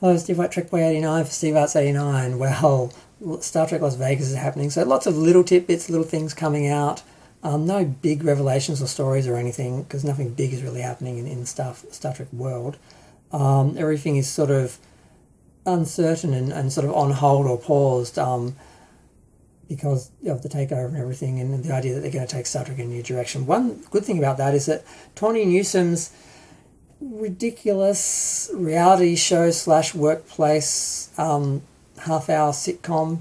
Hello, Steve White, Trek Boy 89 for Steve Arts 89. Well, Star Trek Las Vegas is happening, so lots of little tidbits, little things coming out. No big revelations or stories or anything, because nothing big is really happening in Star Trek world. Everything is sort of uncertain and sort of on hold or paused because of the takeover and everything, and the idea that they're going to take Star Trek in a new direction. One good thing about that is that Tawney Newsom's ridiculous reality show / workplace half-hour sitcom,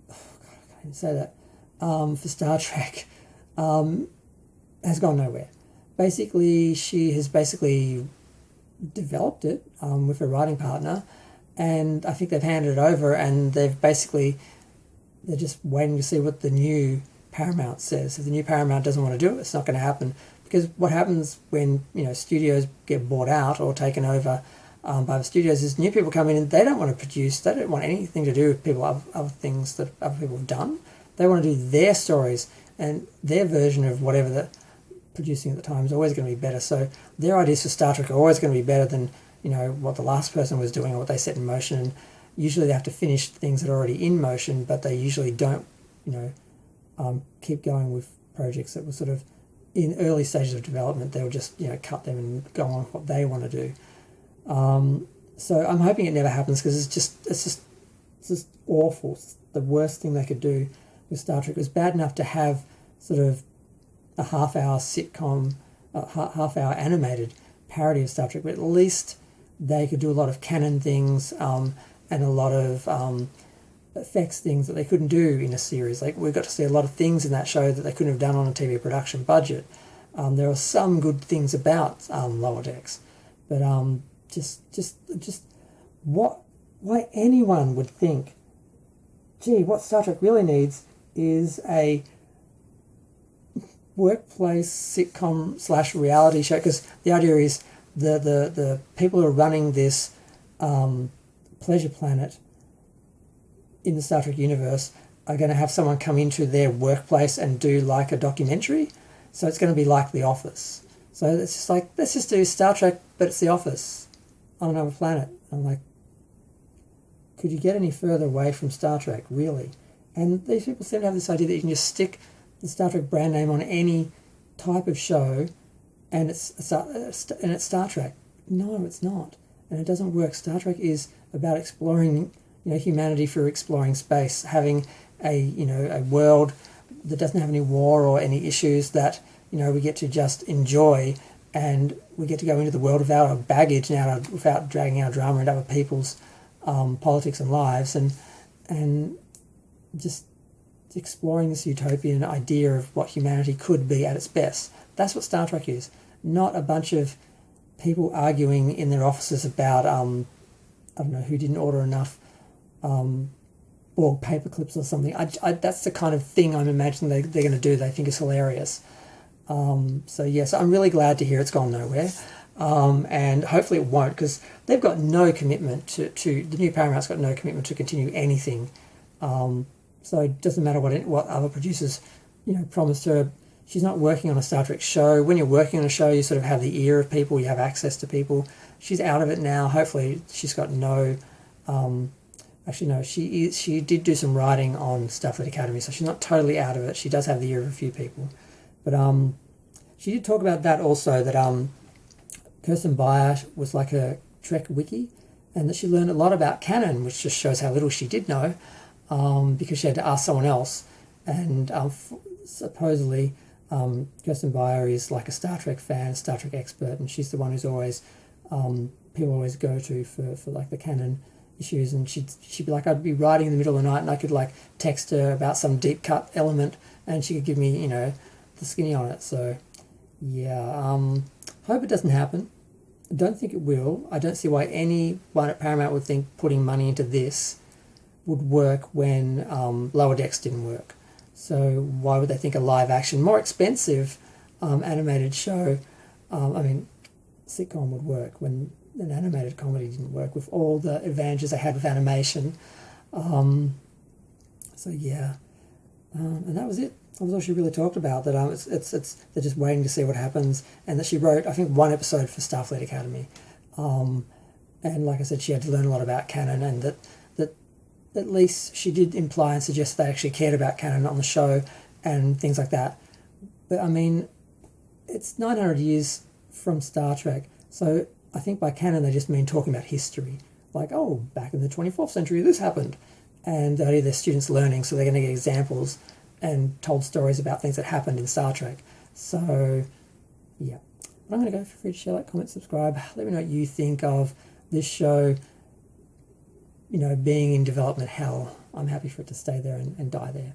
I can't even say that, for Star Trek has gone nowhere. Basically, she has developed it with her writing partner, and I think they've handed it over, and they're just waiting to see what the new Paramount says. If the new Paramount doesn't want to do it, it's not going to happen. Because what happens when studios get bought out or taken over by the studios is new people come in and they don't want to produce. They don't want anything to do with other things that other people have done. They want to do their stories, and their version of whatever they're producing at the time is always going to be better. So their ideas for Star Trek are always going to be better than what the last person was doing or what they set in motion. And usually they have to finish things that are already in motion, but they usually don't keep going with projects that were sort of in early stages of development. They'll just cut them and go on with what they want to do. So I'm hoping it never happens, because it's just awful. It's the worst thing they could do with Star Trek. It was bad enough to have sort of a half-hour sitcom, half-hour animated parody of Star Trek, but at least they could do a lot of canon things and a lot of effects things that they couldn't do in a series. Like, we got to see a lot of things in that show that they couldn't have done on a TV production budget. There are some good things about Lower Decks, but why anyone would think, gee, what Star Trek really needs is a workplace sitcom / reality show, because the idea is the people who are running this pleasure planet in the Star Trek universe are going to have someone come into their workplace and do like a documentary. So it's going to be like The Office. So it's just like, let's just do Star Trek, but it's The Office on another planet. I'm like, could you get any further away from Star Trek, really? And these people seem to have this idea that you can just stick the Star Trek brand name on any type of show and it's Star Trek. No, it's not. And it doesn't work. Star Trek is about exploring humanity through exploring space, having a world that doesn't have any war or any issues, that we get to just enjoy, and we get to go into the world without our baggage and without dragging our drama into other people's politics and lives, and just exploring this utopian idea of what humanity could be at its best. That's what Star Trek is, not a bunch of people arguing in their offices about I don't know who didn't order enough Borg paper clips or something. That's the kind of thing I'm imagining they're going to do. They think is hilarious. So yes, I'm really glad to hear it's gone nowhere, and hopefully it won't, because they've got no commitment to the new Paramount's got no commitment to continue anything. So it doesn't matter what other producers promised her. She's not working on a Star Trek show. When you're working on a show, you sort of have the ear of people, you have access to people. She's out of it now. Hopefully she's got no... actually, no, she did do some writing on Starfleet Academy, so she's not totally out of it. She does have the ear of a few people. But she did talk about that also, that Kirsten Beyer was like a Trek wiki, and that she learned a lot about canon, which just shows how little she did know, because she had to ask someone else. And supposedly Kirsten Beyer is like a Star Trek fan, Star Trek expert, and she's the one who's always people always go to for like the canon issues. And she'd be like, I'd be writing in the middle of the night and I could like text her about some deep cut element, and she could give me the skinny on it. So yeah, hope it doesn't happen. I don't think it will. I don't see why anyone at Paramount would think putting money into this would work when Lower Decks didn't work. So why would they think a live action, more expensive animated show, sitcom would work when an animated comedy didn't work, with all the advantages they had with animation? So yeah, and that was it. That was all she really talked about. That they're just waiting to see what happens, and that she wrote, I think, one episode for Starfleet Academy, and like I said, she had to learn a lot about canon, and that at least she did imply and suggest they actually cared about canon on the show and things like that. But I mean, it's 900 years from Star Trek, so I think by canon they just mean talking about history. Like, oh, back in the 24th century this happened. And their students learning, so they're going to get examples and told stories about things that happened in Star Trek. So, yeah. But I'm going to go. Feel free to share, like, comment, subscribe. Let me know what you think of this show, being in development hell. I'm happy for it to stay there and die there.